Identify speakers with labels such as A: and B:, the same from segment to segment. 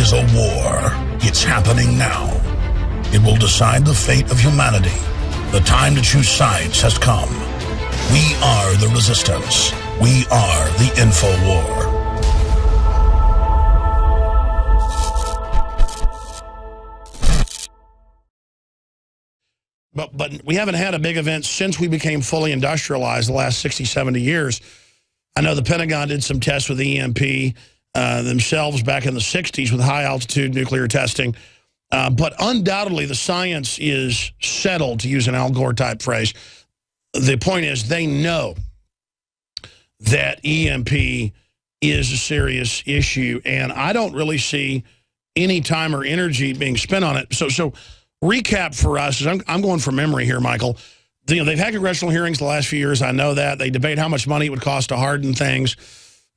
A: is a war. It's happening now. It will decide the fate of humanity. The time to choose sides has come. We are the resistance. We are the info war. But we haven't had a big event since we became fully industrialized the last 60, 70 years. I know the Pentagon did some tests with EMP themselves back in the 60s with high-altitude nuclear testing. But undoubtedly, the science is settled, to use an Al Gore-type phrase. The point is they know that EMP is a serious issue, and I don't really see any time or energy being spent on it. So recap for us, I'm going from memory here, Michael. You know, they've had congressional hearings the last few years. I know that. They debate how much money it would cost to harden things.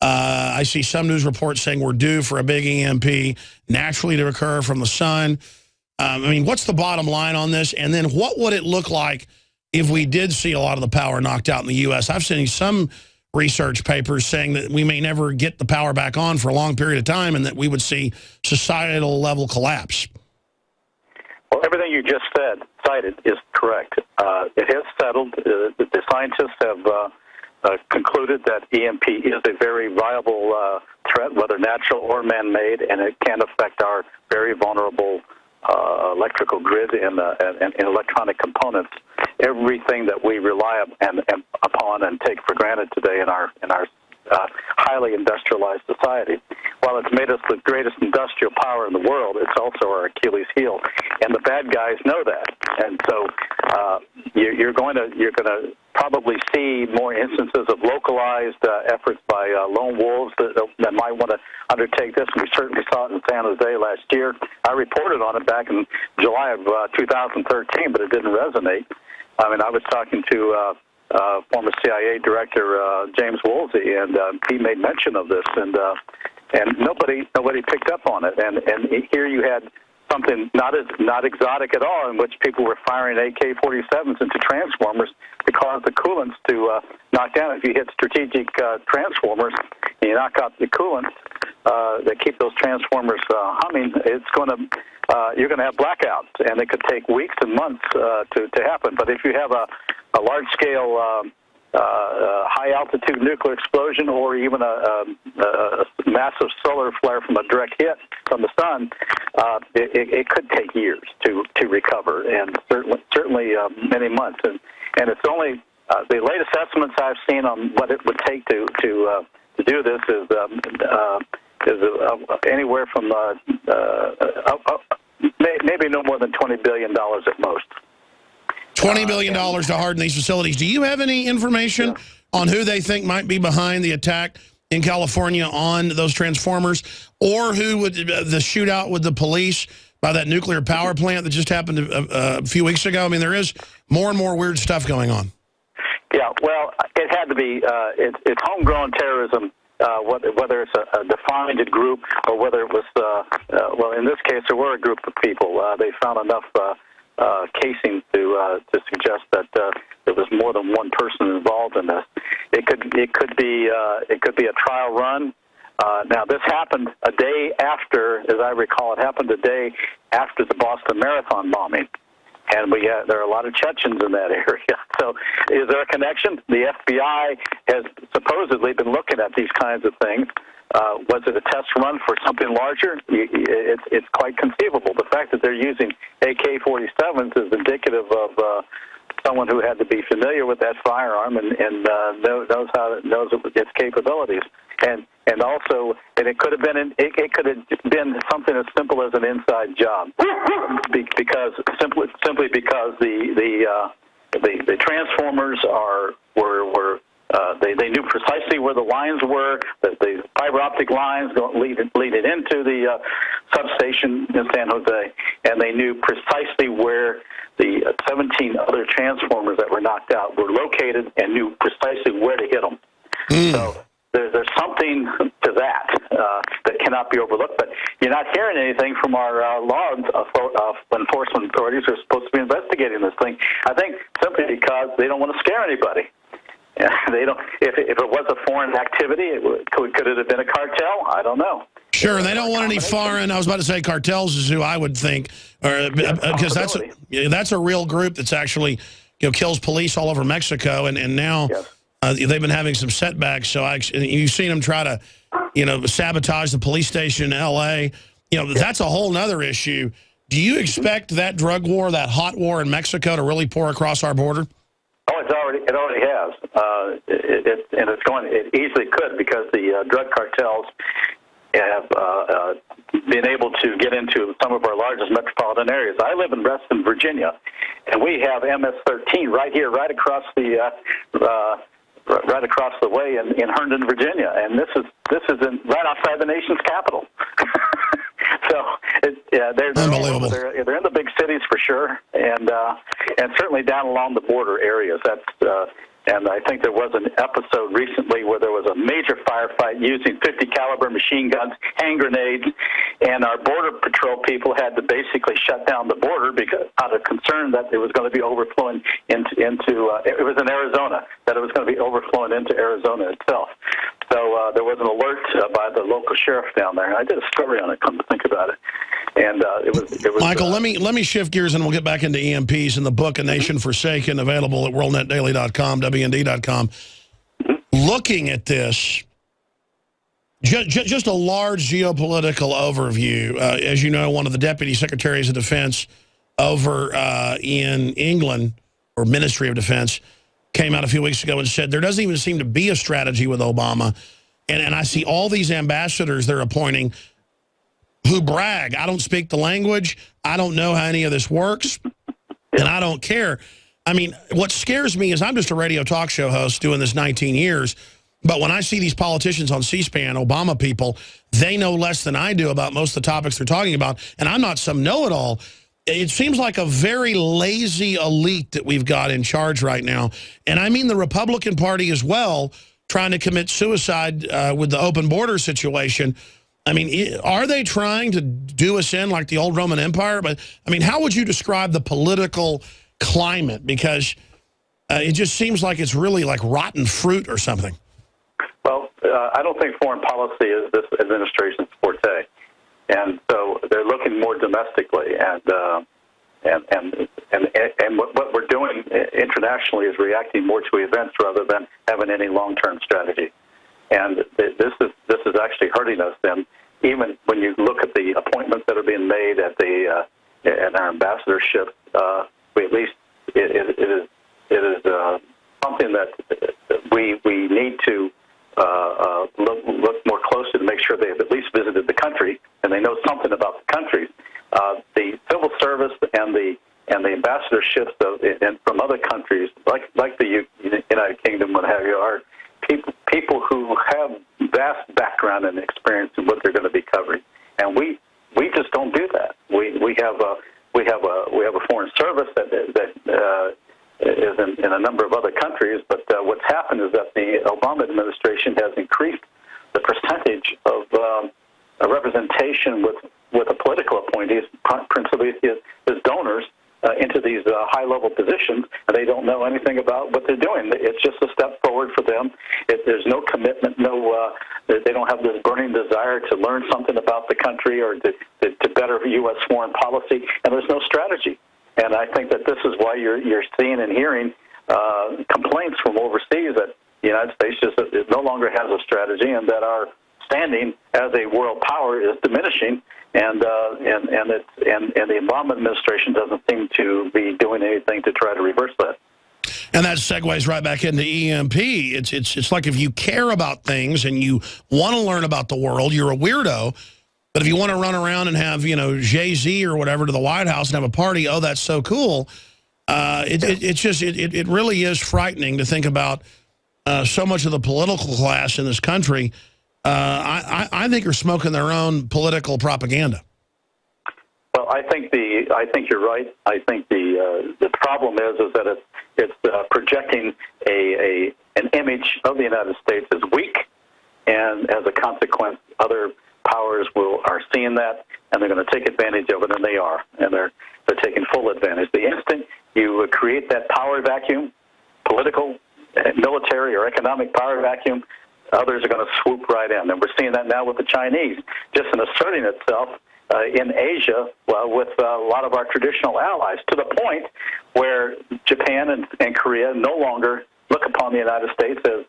A: I see some news reports saying we're due for a big EMP naturally to occur from the sun. I mean, what's the bottom line on this? And then what would it look like if we did see a lot of the power knocked out in the U.S.? I've seen some research papers saying that we may never get the power back on for a long period of time and that we would see societal level collapse.
B: Well, everything you just cited is correct. It has settled. The scientists have concluded that EMP is a very viable threat, whether natural or man-made, and it can affect our very vulnerable electrical grid and electronic components. Everything that we rely upon and take for granted today in our highly industrialized society. While it's made us the greatest industrial power in the world, it's also our Achilles heel, and the bad guys know that. And so you're going to probably see more instances of localized efforts by lone wolves that might want to undertake this. We certainly saw it in San Jose last year. I reported on it back in July of 2013, but it didn't resonate. I mean, I was talking to former CIA Director James Woolsey, and he made mention of this, and nobody picked up on it. And here you had something not exotic at all, in which people were firing AK-47s into transformers to cause the coolants to knock down. If you hit strategic transformers and you knock out the coolants that keep those transformers humming, it's going to you're going to have blackouts, and it could take weeks and months to happen. But if you have a large-scale high-altitude nuclear explosion, or even a massive solar flare from a direct hit from the sun, it could take years to recover, and certainly many months. And it's only the latest estimates I've seen on what it would take to do this is anywhere from maybe no more than $20 billion at most.
A: $20 billion to harden these facilities. Do you have any information on who they think might be behind the attack in California on those transformers, or who would the shootout with the police by that nuclear power plant that just happened a few weeks ago? I mean, there is more and more weird stuff going on.
B: Yeah, well, it had to be. It's homegrown terrorism. Whether it's a defined group or whether it was, well, in this case, there were a group of people. They found enough casing to suggest that there was more than one person involved in this. It could be a trial run. Now, this happened a day after, as I recall, it happened a day after the Boston Marathon bombing. And there are a lot of Chechens in that area. So is there a connection? The FBI has supposedly been looking at these kinds of things. Was it a test run for something larger? It's quite conceivable. The fact that they're using AK-47s is indicative of someone who had to be familiar with that firearm and knows its capabilities. And also, it could have been something as simple as an inside job, simply because the transformers were they knew precisely where the lines were, the fiber optic lines leading into the substation in San Jose, and they knew precisely where the 17 other transformers that were knocked out were located, and knew precisely where to hit them. So there's something to that that cannot be overlooked. But you're not hearing anything from our law enforcement authorities who are supposed to be investigating this thing. I think simply because they don't want to scare anybody. They don't. If it was a foreign activity, could it have been a cartel? I don't know.
A: Sure, and they don't want any foreign. I was about to say cartels is who I would think, because that's a real group that's actually kills police all over Mexico, and now they've been having some setbacks. So you've seen them try to sabotage the police station in L.A. That's a whole other issue. Do you expect that drug war, that hot war in Mexico, to really pour across our border?
B: Oh, it already has, and it's going. It easily could, because the drug cartels have been able to get into some of our largest metropolitan areas. I live in Reston, Virginia, and we have MS-13 right here, right across the way in Herndon, Virginia, and this is right outside the nation's capital. So they're
A: unbelievable.
B: They're in the big cities for sure, and certainly down along the border areas. And I think there was an episode recently where there was a major firefight using 50 caliber machine guns, hand grenades, and our border patrol people had to basically shut down the border because out of concern that it was going to be overflowing into it was in Arizona, that it was going to be overflowing into Arizona itself. So there was an alert by the local sheriff down there, and I did a story on it, come to think about it. And it was
A: Michael, let me shift gears and we'll get back into EMPs and the book A Nation Forsaken, available at worldnetdaily.com, WND.com. Looking at this, just a large geopolitical overview. As you know, one of the deputy secretaries of defense over in England, or Ministry of Defense, came out a few weeks ago and said there doesn't even seem to be a strategy with Obama. And I see all these ambassadors they're appointing who brag, I don't speak the language, I don't know how any of this works, and I don't care. I mean, what scares me is I'm just a radio talk show host doing this 19 years, but when I see these politicians on C-SPAN, Obama people, they know less than I do about most of the topics they're talking about, and I'm not some know-it-all. It seems like a very lazy elite that we've got in charge right now, and I mean the Republican Party as well, trying to commit suicide with the open border situation. I mean, are they trying to do us in like the old Roman Empire? But, I mean, how would you describe the political climate? Because it just seems like it's really like rotten fruit or something.
B: Well, I don't think foreign policy is this administration's forte. And so they're looking more domestically. And what we're doing internationally is reacting more to events rather than having any long-term strategy. And this is actually hurting us. And even when you look at the appointments that are being made at at our ambassadorship, it is something that we need to look more closely to make sure they've at least visited the country and they know something about the country. The civil service and the ambassadorships from other countries, like the United Kingdom, what have you, are people who have vast background and experience in what they're going to be covering, and we just don't do that. We have a foreign service that is in a number of other countries, but what's happened is that the Obama administration has increased the percentage of representation with the political appointees, principally his donors, into these high-level positions, and they don't know anything about what they're doing. It's just a step forward for them. There's no commitment, they don't have this burning desire to learn something about the country or to better U.S. foreign policy, and there's no strategy. And I think that this is why you're seeing and hearing complaints from overseas that the United States no longer has a strategy, and that our standing as a world power is diminishing, and the Obama administration doesn't seem to be doing anything to try to reverse that.
A: And that segues right back into EMP. It's like if you care about things and you want to learn about the world, you're a weirdo. But if you want to run around and have, Jay-Z or whatever to the White House and have a party, oh, that's so cool. It really is frightening to think about so much of the political class in this country. I think are smoking their own political propaganda.
B: Well, I think you're right. I think the problem is that it's projecting an image of the United States as weak, and as a consequence, other powers are seeing that, and they're going to take advantage of it, and they are, and they're taking full advantage. The instant you create that power vacuum, political, military, or economic power vacuum, others are going to swoop right in. And we're seeing that now with the Chinese, just in asserting itself in Asia, with a lot of our traditional allies, to the point where Japan and Korea no longer look upon the United States as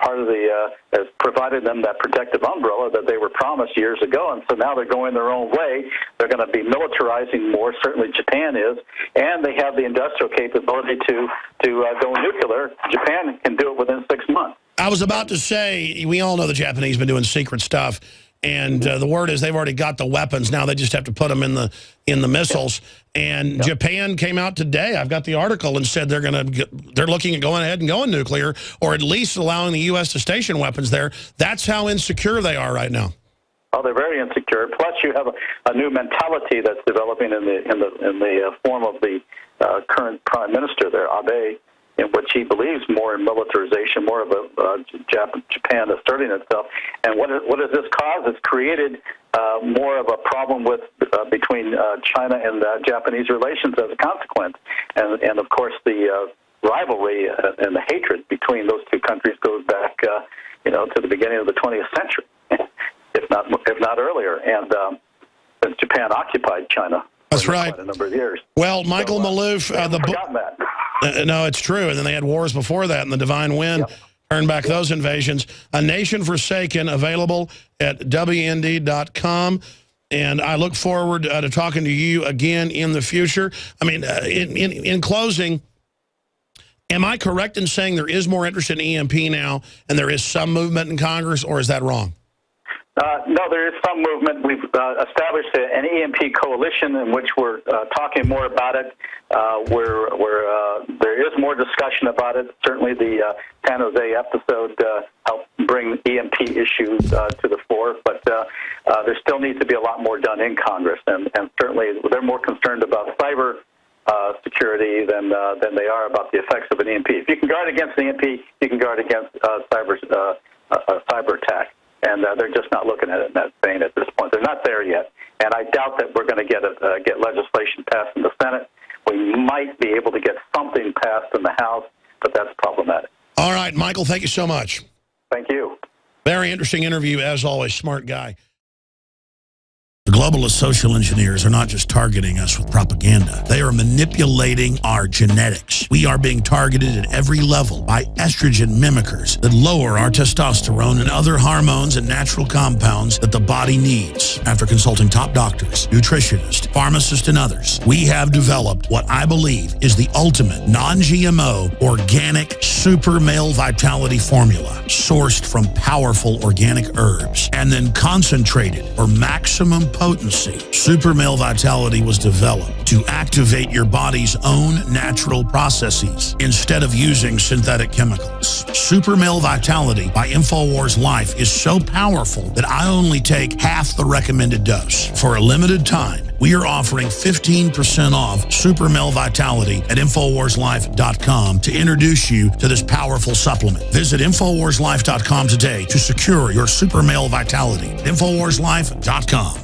B: part of as provided them that protective umbrella that they were promised years ago, and so now they're going their own way. They're going to be militarizing more. Certainly, Japan is, and they have the industrial capability to go nuclear. Japan can do it within 6 months.
A: I was about to say, we all know the Japanese have been doing secret stuff. And the word is they've already got the weapons. Now they just have to put them in the missiles. And Japan came out today. I've got the article and said they're looking at going ahead and going nuclear, or at least allowing the U.S. to station weapons there. That's how insecure they are right now.
B: Oh, they're very insecure. Plus, you have a new mentality that's developing in the form of the current prime minister there, Abe, in which he believes more in militarization, more of Japan asserting itself. And what does this cause? It's created more of a problem between China and Japanese relations as a consequence. And of course, the rivalry and the hatred between those two countries goes back, to the beginning of the 20th century, if not earlier. And since Japan occupied China.
A: That's right.
B: A number of years.
A: Well, Michael Maloof,
B: forgotten that.
A: No, it's true. And then they had wars before that, and the Divine Wind turned back those invasions. A Nation Forsaken, available at WND.com. And I look forward to talking to you again in the future. I mean, in closing, am I correct in saying there is more interest in EMP now, and there is some movement in Congress, or is that wrong?
B: No, there is some movement. We've established an EMP coalition in which we're talking more about it. Where there is more discussion about it. Certainly, the San Jose episode helped bring EMP issues to the fore, but there still needs to be a lot more done in Congress, and certainly they're more concerned about cyber security than they are about the effects of an EMP. If you can guard against an EMP, you can guard against cyber attack. And they're just not looking at it in that vein at this point. They're not there yet. And I doubt that we're going to get legislation passed in the Senate. We might be able to get something passed in the House, but that's problematic.
A: All right, Michael, thank you so much.
B: Thank you.
A: Very interesting interview, as always. Smart guy. The globalist social engineers are not just targeting us with propaganda. They are manipulating our genetics. We are being targeted at every level by estrogen mimickers that lower our testosterone and other hormones and natural compounds that the body needs. After consulting top doctors, nutritionists, pharmacists, and others, we have developed what I believe is the ultimate non-GMO organic super male vitality formula, sourced from powerful organic herbs and then concentrated for maximum potency. Super Male Vitality was developed to activate your body's own natural processes instead of using synthetic chemicals. Super Male Vitality by InfoWars Life is so powerful that I only take half the recommended dose. For a limited time, we are offering 15% off Super Male Vitality at InfoWarsLife.com to introduce you to this powerful supplement. Visit InfoWarsLife.com today to secure your Super Male Vitality at InfoWarsLife.com.